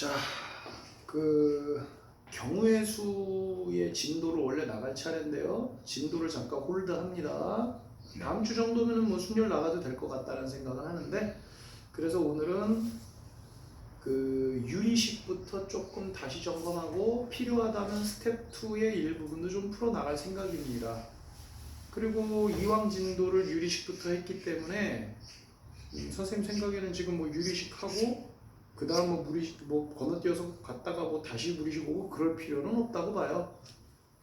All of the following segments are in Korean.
자, 경우의 수의 진도를 원래 나갈 차례인데요. 진도를 잠깐 홀드합니다. 다음 주 정도면은 뭐 순열 나가도 될 것 같다는 생각을 하는데, 그래서 오늘은 유리식부터 조금 다시 점검하고 필요하다면 스텝 2의 일부분도 좀 풀어 나갈 생각입니다. 그리고 이왕 진도를 유리식부터 했기 때문에 선생님 생각에는 지금 뭐 유리식하고 그 다음 뭐 무리식 뭐 건너뛰어서 갔다가 뭐 다시 무리식 오고 그럴 필요는 없다고 봐요.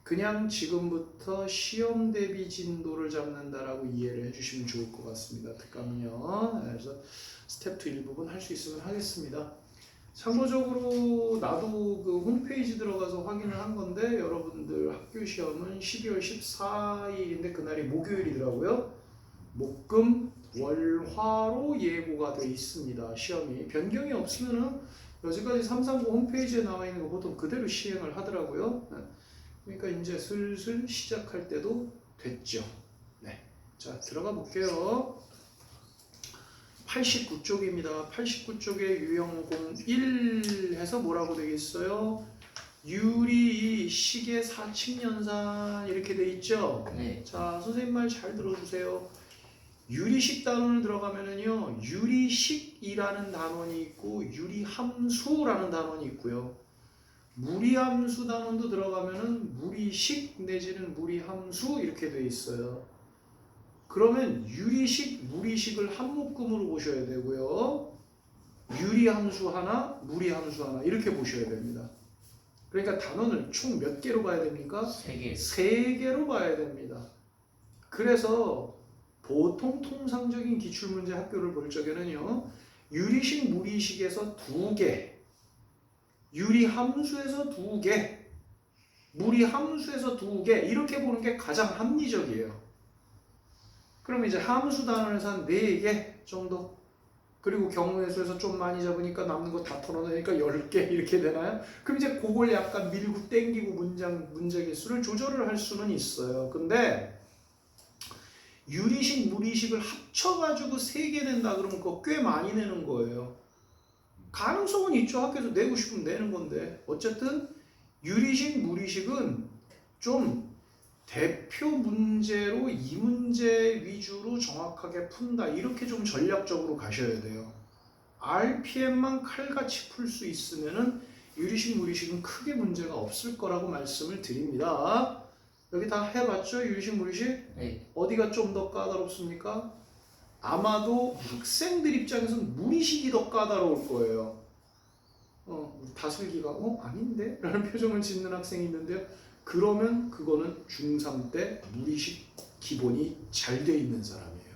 그냥 지금부터 시험 대비 진도를 잡는다라고 이해를 해주시면 좋을 것 같습니다. 특강은요. 그래서 스텝 2 일부분 할 수 있으면 하겠습니다. 참고적으로 나도 그 홈페이지 들어가서 확인을 한 건데, 여러분들 학교 시험은 12월 14일인데 그날이 목요일이더라고요. 목금 월화로 예고가 되어 있습니다. 시험이 변경이 없으면은 여지까지 330 홈페이지에 나와 있는 거 보통 그대로 시행을 하더라고요. 그러니까 이제 슬슬 시작할 때도 됐죠. 네, 자 들어가 볼게요. 89쪽입니다. 89쪽에 유형공 1 해서 뭐라고 되겠어요? 유리 시계 사칙연산 이렇게 돼 있죠? 네. 자, 선생님 말 잘 들어주세요. 유리식 단원을 들어가면은요, 유리식이라는 단원이 있고 유리함수라는 단원이 있고요. 무리함수 단원도 들어가면은 무리식 내지는 무리함수 이렇게 돼 있어요. 그러면 유리식, 무리식을 한 묶음으로 보셔야 되고요. 유리함수 하나, 무리함수 하나 이렇게 보셔야 됩니다. 그러니까 단원을 총 몇 개로 봐야 됩니까? 3개. 3개로 봐야 됩니다. 그래서 보통 통상적인 기출문제 학교를 볼 적에는요, 유리식, 무리식에서 2개, 유리함수에서 2개, 무리함수에서 2개 이렇게 보는 게 가장 합리적이에요. 그럼 이제 함수 단원에서 한 4개 정도, 그리고 경우의 수에서 좀 많이 잡으니까 남는 거 다 털어내니까 10개 이렇게 되나요? 그럼 이제 그걸 약간 밀고 땡기고 문제 개수를 조절을 할 수는 있어요. 근데 유리식, 무리식을 합쳐가지고 3개 된다 그러면 그거 꽤 많이 내는 거예요. 가능성은 있죠. 학교에서 내고 싶으면 내는 건데, 어쨌든 유리식, 무리식은 좀 대표 문제로 이 문제 위주로 정확하게 푼다, 이렇게 좀 전략적으로 가셔야 돼요. RPM만 칼같이 풀 수 있으면은 유리식, 무리식은 크게 문제가 없을 거라고 말씀을 드립니다. 여기 다 해봤죠? 유리식, 무리식? 네. 어디가 좀 더 까다롭습니까? 아마도 학생들 입장에서는 무리식이 더 까다로울 거예요. 다슬기가 아닌데? 라는 표정을 짓는 학생이 있는데요. 그러면 그거는 중3 때 무리식 기본이 잘 돼 있는 사람이에요.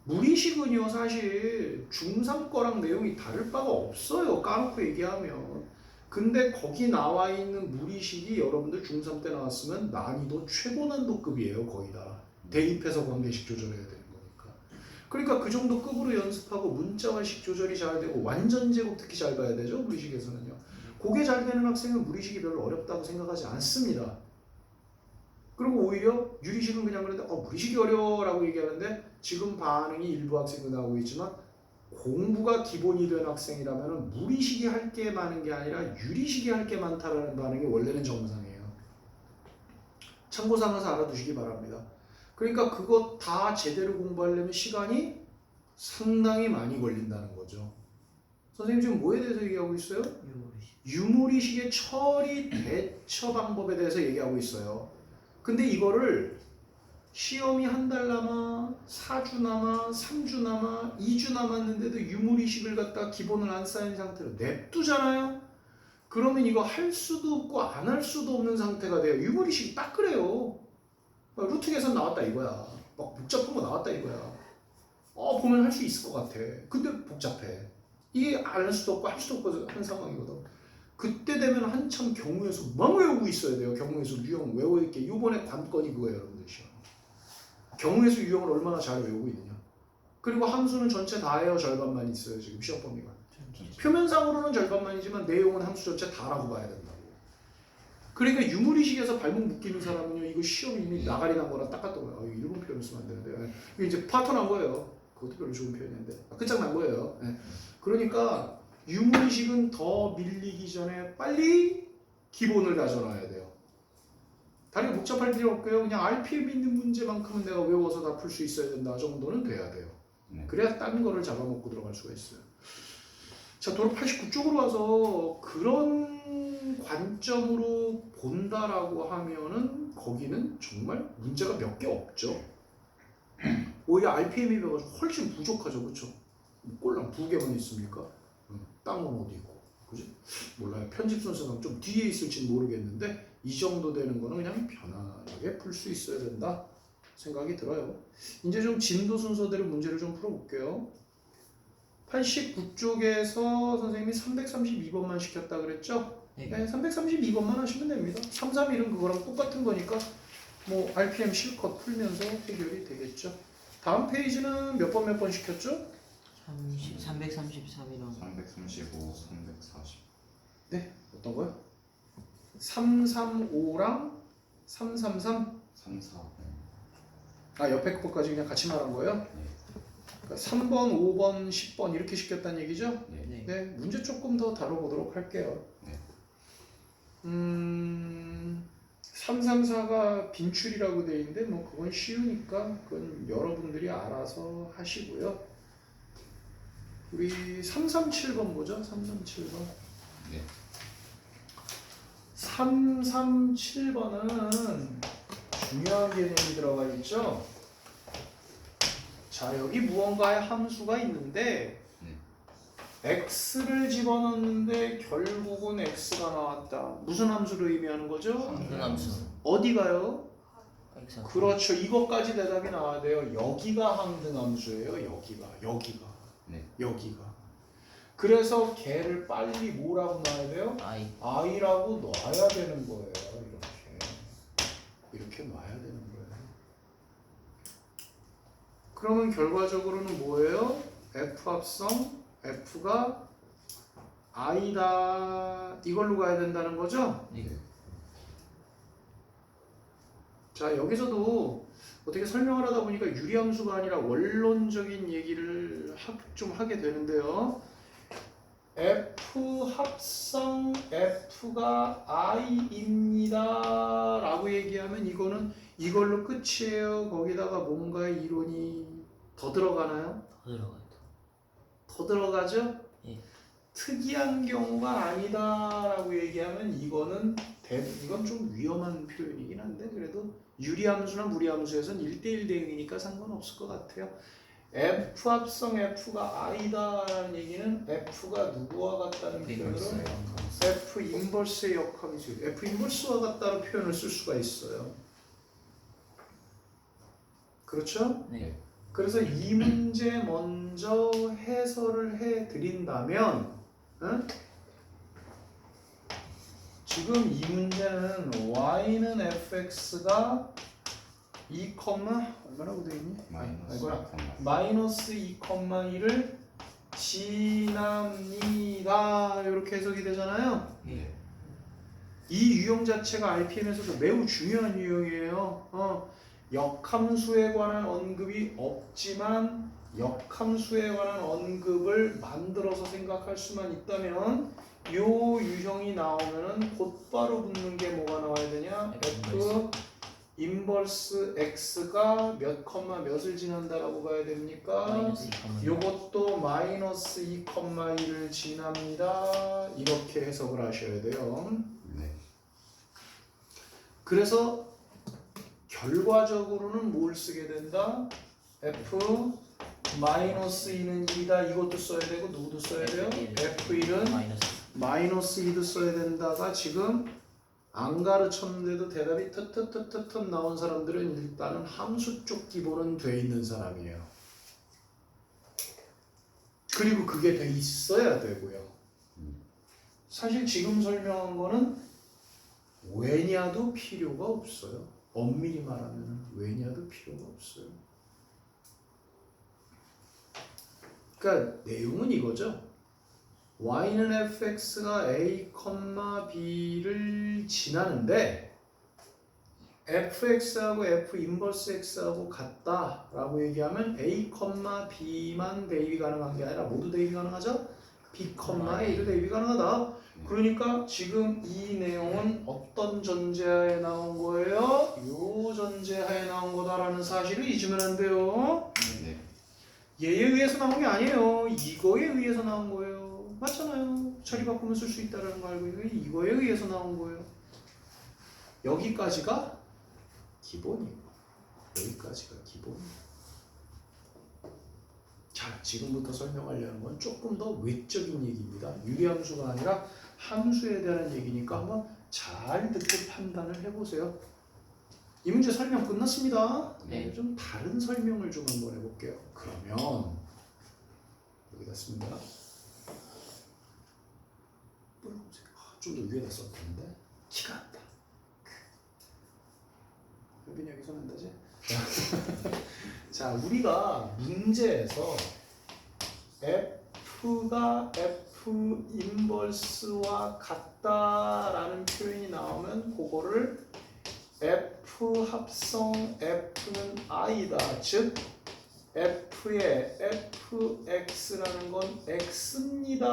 무리식은요, 사실 중3 거랑 내용이 다를 바가 없어요. 까놓고 얘기하면. 근데 거기 나와 있는 무리식이 여러분들 중3 때 나왔으면 난이도 최고 난도급이에요. 거의 다. 대입해서 관계식 조절해야 되는 거니까. 그러니까 그 정도 급으로 연습하고 문자화식 조절이 잘 되고 완전 제곱 특히 잘 봐야 되죠. 무리식에서는요. 그게 잘 되는 학생은 무리식이 별로 어렵다고 생각하지 않습니다. 그리고 오히려 유리식은 그냥 그런데 무리식이 어려워라고 얘기하는데, 지금 반응이 일부 학생도 나오고 있지만 공부가 기본이 된 학생이라면 무리식이 할 게 많은 게 아니라 유리식이 할 게 많다라는 반응이 원래는 정상이에요. 참고 삼아서 알아두시기 바랍니다. 그러니까 그거 다 제대로 공부하려면 시간이 상당히 많이 걸린다는 거죠. 선생님 지금 뭐에 대해서 얘기하고 있어요? 유무리식의 처리 대처 방법에 대해서 얘기하고 있어요. 근데 이거를 시험이 한 달 남아, 4주 남아, 3주 남아, 2주 남았는데도 유무리식을 갖다 기본을 안 쌓인 상태로 냅두잖아요? 그러면 이거 할 수도 없고 안 할 수도 없는 상태가 돼요. 유무리식이 딱 그래요. 루트 계산 나왔다 이거야. 막 복잡한 거 나왔다 이거야. 보면 할 수 있을 것 같아. 근데 복잡해. 이게 안 할 수도 없고 할 수도 없고 한 상황이거든. 그때 되면 한참 경우의 수 막 외우고 있어야 돼요. 경우의 수 유형 외워있게. 이번에 관건이 그거예요, 여러분들 시험. 경우의 수 유형을 얼마나 잘 외우고 있느냐. 그리고 함수는 전체 다 해요. 절반만 있어요. 지금 시험 범위가. 표면상으로는 절반만이지만 내용은 함수 전체 다라고 봐야 된다고. 그러니까 유무리식에서 발목 묶이는 사람은요, 이거 시험이 이미 나가리 난 거랑 똑같더라고요. 일본 표현을 쓰면 안 되는데. 이게 이제 파토 난 거예요. 그것도 별로 좋은 표현인데. 끝장 난 거예요. 그러니까 유문식은 더 밀리기 전에 빨리 기본을 다져놔야 돼요. 다리 복잡할 필요 없고요. 그냥 RPM 있는 문제만큼은 내가 외워서 다 풀 수 있어야 된다 정도는 돼야 돼요. 네. 그래야 딴 거를 잡아먹고 들어갈 수가 있어요. 자, 도로 89쪽으로 와서 그런 관점으로 본다라고 하면은 거기는 정말 문제가 몇 개 없죠. 오히려 RPM이 배워가지고 훨씬 부족하죠, 그렇죠? 꼴랑 2개만 있습니까? 땅은 어디 있고, 그지? 몰라요. 편집 순서가 좀 뒤에 있을지 모르겠는데 이 정도 되는 거는 그냥 편안하게 풀 수 있어야 된다 생각이 들어요. 이제 좀 진도 순서대로 문제를 좀 풀어볼게요. 89쪽에서 선생님이 332번만 시켰다 그랬죠? 네. 네, 332번만 하시면 됩니다. 331은 그거랑 똑같은 거니까 뭐 RPM 실컷 풀면서 해결이 되겠죠. 다음 페이지는 몇 번 시켰죠? 333이랑 335, 340. 네, 어떤 거요? 335랑 333? 34. 아, 옆에 것까지 그냥 같이 말한 거예요? 네. 그러니까 3번, 5번, 10번 이렇게 시켰다는 얘기죠? 네. 네. 네, 문제 조금 더 다뤄보도록 할게요. 네. 334가 빈출이라고 돼 있는데 뭐 그건 쉬우니까 그건 여러분들이 알아서 하시고요. 우리 337번 보죠. 337번. 네. 337번은 중요한 개념이 들어가 있죠. 자, 여기 무언가의 함수가 있는데 x를 집어넣는데 결국은 x가 나왔다. 무슨 함수를 의미하는 거죠? 항등함수. 어디가요? X. 그렇죠. 이것까지 대답이 나와야 돼요. 여기가 항등함수예요. 여기가. 네. 여기가. 그래서 걔를 빨리 뭐라고 놔야 돼요? I. i라고 놔야 되는 거예요. 이렇게 놔야 되는 거예요. 그러면 결과적으로는 뭐예요? f 합성 f가 i다 이걸로 가야 된다는 거죠? 네. 자, 여기서도 어떻게 설명을 하다 보니까 유리함수가 아니라 원론적인 얘기를 좀 하게 되는데요. F 합성 F가 I입니다 라고 얘기하면 이거는 이걸로 끝이에요. 거기다가 뭔가의 이론이 더 들어가나요? 더 들어가요. 더 들어가죠? 예. 특이한 경우가 아니다 라고 얘기하면 이건 좀 위험한 표현이긴 한데 그래도 유리함수나 무리함수에선 1대1 대응이니까 상관없을 것 같아요. F 합성 F가 I다라는 얘기는 F가 누구와 같다는 표현으로 F 인버스의 역함이죠. F 인버스와 같다는 표현을 쓸 수가 있어요. 그렇죠? 네. 그래서 이 문제 먼저 해설을 해 드린다면 지금 이 문제는 y는 fx가 2, 얼마라고 되어 있니? 마이너스 2,1을 지납니다. 이렇게 해석이 되잖아요. 네. 이 유형 자체가 RPM에서도 매우 중요한 유형이에요. 역함수에 관한 언급이 없지만 역함수에 관한 언급을 만들어서 생각할 수만 있다면 요 유형이 나오면은 곧바로 붙는 게 뭐가 나와야 되냐? F 인버스 x가 몇 컴마 몇을 지난다라고 봐야 됩니까? 마이너스 2,1. 요것도 마이너스 2,1을 지납니다. 이렇게 해석을 하셔야 돼요. 네. 그래서 결과적으로는 뭘 쓰게 된다? F 마이너스 2는 1이다. 이것도 써야 되고 누구도 써야 돼요? F1은 마이너스. 마이너스 2도 써야 된다가 지금 안 가르쳤는데도 대답이 텄 나온 사람들은 일단은 함수 쪽 기본은 돼 있는 사람이에요. 그리고 그게 돼 있어야 되고요. 사실 지금 설명한 거는 왜냐도 필요가 없어요. 엄밀히 말하면 왜냐도 필요가 없어요. 그러니까 내용은 이거죠. y는 fx가 a, b를 지나는데 fx하고 f 인버스 x하고 같다라고 얘기하면 a, b만 대입이 가능한 게 아니라 모두 대입이 가능하죠? B, A를 대입이 가능하다. 네. 그러니까 지금 이 내용은 어떤 전제하에 나온 거예요? 요 전제하에 나온 거다라는 사실을 잊으면 안 돼요. 네. 얘에 의해서 나온 게 아니에요. 이거에 의해서 나온 거예요. 맞잖아요. 자리 바꾸면 쓸 수 있다는 거 알고 있는 게 이거에 의해서 나온 거예요. 여기까지가 기본이에요. 여기까지가 기본이에요. 자, 지금부터 설명하려는 건 조금 더 외적인 얘기입니다. 유리함수가 아니라 함수에 대한 얘기니까 한번 잘 듣고 판단을 해보세요. 이 문제 설명 끝났습니다. 네. 좀 다른 설명을 좀 한번 해볼게요. 그러면 여기다 씁니다. 좀 더 위에다 썼는데 키가 안 나. 여빈이 여기 손 한다지? 자, 우리가 문제에서 F가 F 인버스와 같다라는 표현이 나오면 그거를 F 합성 F는 I다. 즉 F의 FX라는 건 X입니다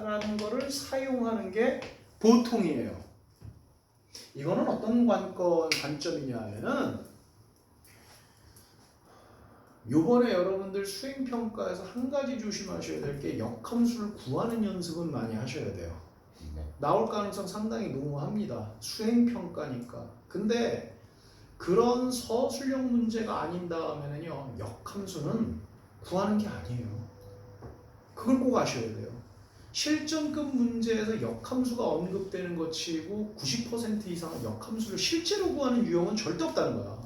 라는 거를 사용하는 게 보통이에요. 이거는 어떤 관점이냐 하면은 요번에 여러분들 수행평가에서 한 가지 조심하셔야 될 게 역함수를 구하는 연습은 많이 하셔야 돼요. 네. 나올 가능성 상당히 농후합니다. 수행평가니까. 근데 그런 서술형 문제가 아닌다 하면은요, 역함수는 구하는 게 아니에요. 그걸 꼭 아셔야 돼요. 실전급 문제에서 역함수가 언급되는 것 치고 90% 이상은 역함수를 실제로 구하는 유형은 절대 없다는 거야.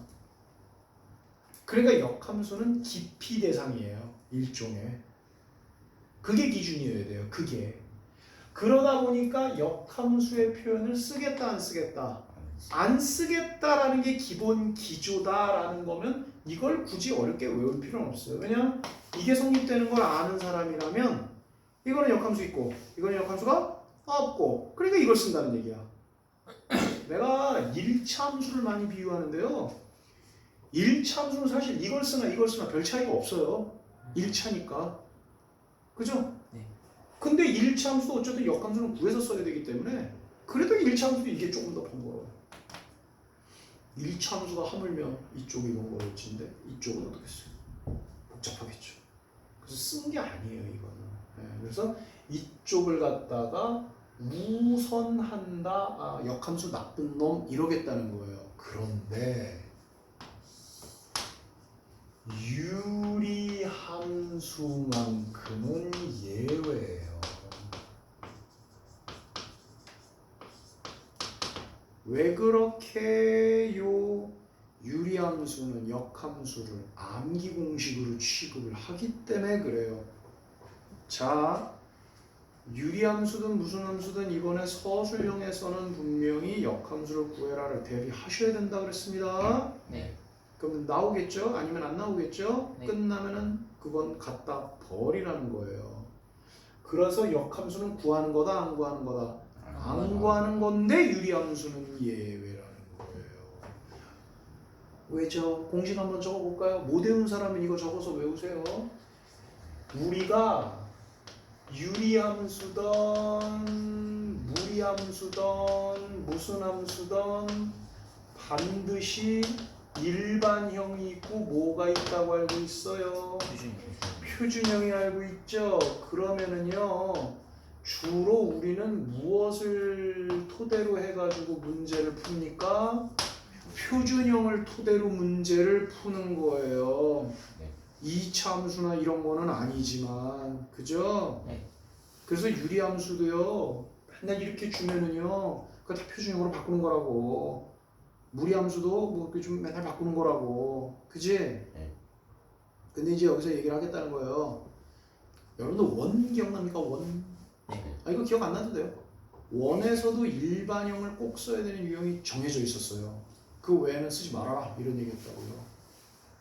그러니까 역함수는 기피 대상이에요. 일종의. 그게 기준이어야 돼요. 그게. 그러다 보니까 역함수의 표현을 쓰겠다 안 쓰겠다. 안 쓰겠다라는 게 기본 기조다라는 거면 이걸 굳이 어렵게 외울 필요는 없어요. 왜냐면 이게 성립되는 걸 아는 사람이라면 이거는 역함수 있고 이거는 역함수가 없고 그러니까 이걸 쓴다는 얘기야. 내가 1차 함수를 많이 비유하는데요. 1차 함수는 사실 이걸 쓰나 별 차이가 없어요. 1차니까. 그죠? 네. 근데 1차 함수도 어쨌든 역함수는 구해서 써야 되기 때문에 그래도 1차 함수도 이게 조금 더 번거로워요. 1차 함수가 하물며 이쪽이 번거로워진데 이쪽은 어떻게 써요? 복잡하겠죠. 그래서 쓴 게 아니에요 이거는. 네, 그래서 이쪽을 갖다가 우선한다, 역함수 나쁜 놈 이러겠다는 거예요. 그런데 유리함수만큼은 예외예요. 왜 그렇게 요 유리함수는 역함수를 암기 공식으로 취급을 하기 때문에 그래요. 자, 유리함수든 무슨 함수든 이번에 서술형에서는 분명히 역함수를 구해라를 대비하셔야 된다 그랬습니다. 네. 그럼 나오겠죠? 아니면 안 나오겠죠? 네. 끝나면은 그건 갖다 버리라는 거예요. 그래서 역함수는 구하는 거다, 안 구하는 거다? 안 구하는 건데 유리함수는 예외라는 거예요. 왜죠? 공식 한번 적어볼까요? 못 외운 사람은 이거 적어서 외우세요. 우리가 유리함수든 무리함수든 무슨 함수든 반드시 일반형이 있고 뭐가 있다고 알고 있어요? 표준형이 알고 있죠? 그러면은요 주로 우리는 무엇을 토대로 해가지고 문제를 풉니까? 표준형을 토대로 문제를 푸는 거예요. 네. 2차 함수나 이런 거는 아니지만 그죠? 네. 그래서 유리함수도요 맨날 이렇게 주면은요 그거 다 표준형으로 바꾸는 거라고. 무리함수도 뭐 이렇게 좀 맨날 바꾸는 거라고. 그지? 네. 근데 이제 여기서 얘기를 하겠다는 거예요. 여러분들 원 기억납니까? 원? 네. 이거 기억 안 나도 돼요. 원에서도 일반형을 꼭 써야 되는 유형이 정해져 있었어요. 그 외에는 쓰지 말아라 이런 얘기했다고요.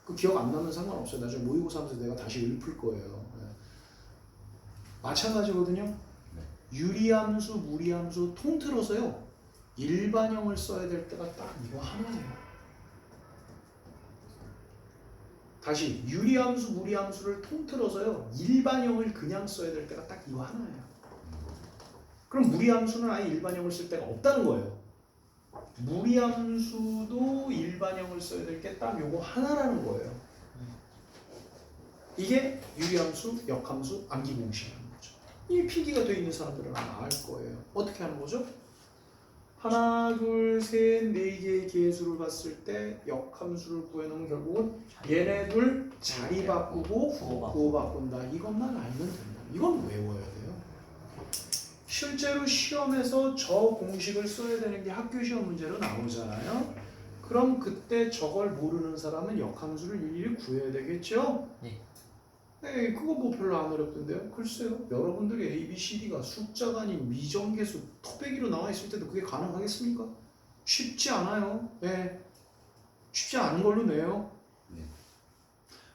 그 기억 안 나면 상관없어요. 나중에 모의고사 하면서 내가 다시 읊을 거예요. 네. 마찬가지거든요. 네. 유리함수, 무리함수 통틀어서요. 일반형을 써야 될 때가 딱 이거 하나예요. 다시 유리함수, 무리함수를 통틀어서요. 일반형을 그냥 써야 될 때가 딱 이거 하나예요. 그럼 무리함수는 아예 일반형을 쓸 데가 없다는 거예요. 무리함수도 일반형을 써야 될 게 딱 요거 하나라는 거예요. 이게 유리함수, 역함수, 암기공식이라는 거죠. 이 필기가 되어 있는 사람들은 아마 알 거예요. 어떻게 하는 거죠? 하나, 둘, 셋, 네 개의 개수를 봤을 때 역함수를 구해놓으면 결국은 얘네들 자리 바꾸고 구호 바꾼다. 이것만 알면 된다. 이건 외워야 돼요. 실제로 시험에서 저 공식을 써야 되는 게 학교 시험 문제로 나오잖아요. 그럼 그때 저걸 모르는 사람은 역함수를 일일이 구해야 되겠죠? 네. 에이, 그거 뭐 별로 안 어렵던데요? 글쎄요. 여러분들이 A, B, C, D가 숫자가 아닌 미정계수 토배기로 나와 있을 때도 그게 가능하겠습니까? 쉽지 않아요. 네. 쉽지 않은 걸로 내요. 네.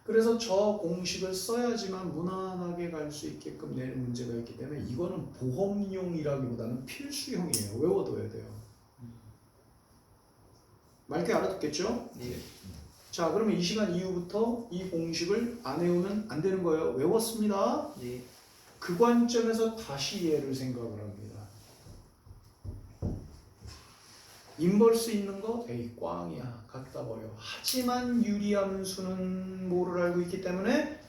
그래서 저 공식을 써야지만 무난하게 갈 수 있게끔 내는 문제가 있기 때문에 이거는 보험용이라기보다는 필수형이에요. 외워둬야 돼요. 맑게 알아듣겠죠? 네. 자, 그러면 이 시간 이후부터 이 공식을 안 외우면 안 되는 거예요. 외웠습니다. 네. 그 관점에서 다시 얘를 생각을 합니다. 인벌스 있는 거 에이 꽝이야. 갖다 버려. 하지만 유리함수는 뭐를 알고 있기 때문에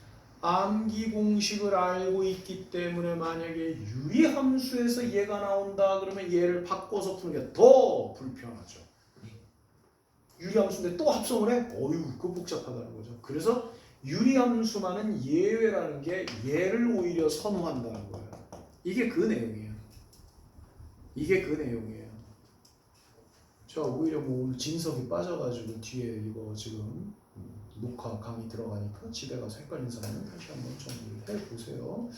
암기 공식을 알고 있기 때문에 만약에 유리함수에서 얘가 나온다 그러면 얘를 바꿔서 푸는 게 더 불편하죠. 유리함수인데 또 합성을 해? 어휴, 그거 복잡하다는 거죠. 그래서 유리함수만은 예외라는 게 얘를 오히려 선호한다는 거예요. 이게 그 내용이에요. 이게 그 내용이에요. 저 오히려 뭐 오늘 진석이 빠져가지고 뒤에 이거 지금 녹화 강의 들어가니까 집에 가서 헷갈린 사람은 다시 한번 정리를 해보세요.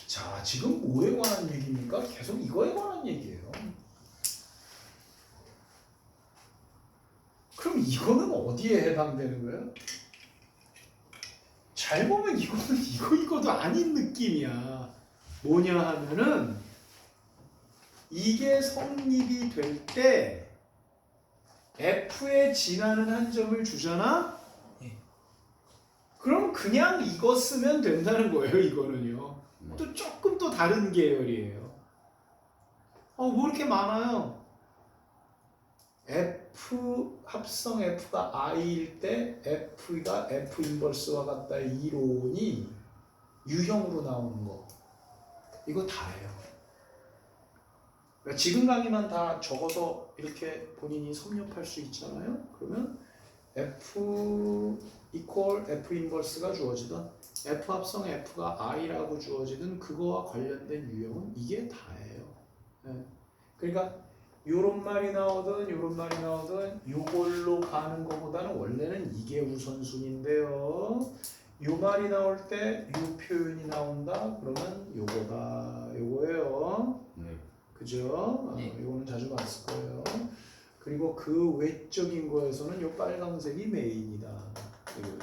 자, 지금 뭐에 관한 얘기입니까? 계속 이거에 관한 얘기예요. 그럼 이거는 어디에 해당되는 거예요? 잘 보면 이거는 이거도 아닌 느낌이야. 뭐냐 하면은 이게 성립이 될 때 F에 지나는 한 점을 주잖아? 네. 그럼 그냥 이거 쓰면 된다는 거예요. 이거는요. 또 조금 또 다른 계열이에요. 뭐 이렇게 많아요. F 합성 F가 I일 때 F가 F 인버스와 같다 이론이 유형으로 나오는 거 이거 다예요. 그러니까 지금 강의만 다 적어서 이렇게 본인이 섭렵할 수 있잖아요. 그러면 F 이퀄 F 인버스가 주어지든 F 합성 F가 I라고 주어지든 그거와 관련된 유형은 이게 다예요. 네. 그러니까 요런 말이 나오든 요런 말이 나오든 요걸로 가는 것보다는 원래는 이게 우선순위인데요. 요 말이 나올 때 요 표현이 나온다 그러면 요거다 요거예요. 네. 그죠? 네. 요거는 자주 봤을 거예요. 그리고 그 외적인 거에서는 요 빨강색이 메인이다. 이거예요.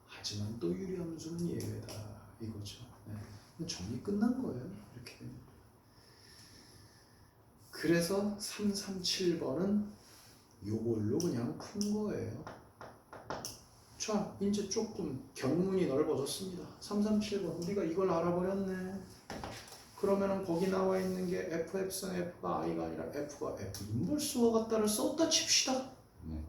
하지만 또 유리함수는 예외다. 이거죠. 네. 정리 끝난 거예요. 이렇게. 그래서 337번은 요걸로 그냥 푼 거예요. 자, 이제 조금 견문이 넓어졌습니다. 337번 우리가 이걸 알아버렸네. 그러면은 거기 나와 있는 게 F 합성 F가 I가 아니라 F가 F 인버스와 같다를 썼다 칩시다. 네.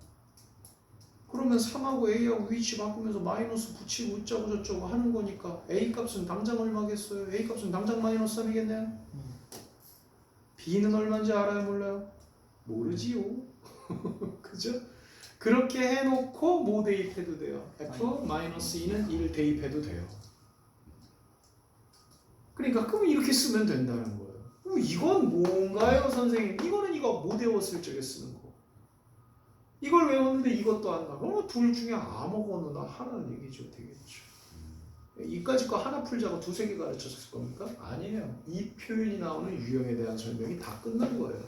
그러면 3하고 A하고 위치 바꾸면서 마이너스 붙이고 어쩌고 저쩌고 하는 거니까 A 값은 당장 얼마겠어요? A 값은 당장 마이너스 3이겠네요. B는 얼마인지 알아요? 몰라요? 모르지요. 그죠? 그렇게 해놓고 뭐 대입해도 돼요? F-2는 1 대입해도 돼요. 그러니까 그럼 이렇게 쓰면 된다는 거예요. 이건 뭔가요, 선생님? 이거는 이거 못 외웠을 적에 쓰는 거. 이걸 외웠는데 이것도 안다. 그럼 둘 중에 아무거나 하라는 얘기죠. 되겠죠. 이까짓 거 하나 풀자고 두세 개 가르쳤을 겁니까? 아니에요. 이 표현이 나오는 유형에 대한 설명이 다 끝난 거예요.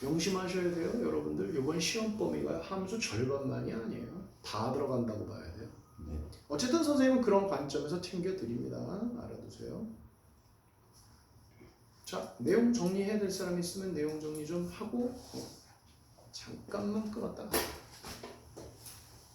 명심하셔야 돼요. 여러분들 이번 시험 범위가 함수 절반만이 아니에요. 다 들어간다고 봐야 돼요. 네. 어쨌든 선생님은 그런 관점에서 챙겨드립니다. 알아두세요. 자, 내용 정리해야 될 사람 있으면 내용 정리 좀 하고 잠깐만 끊었다가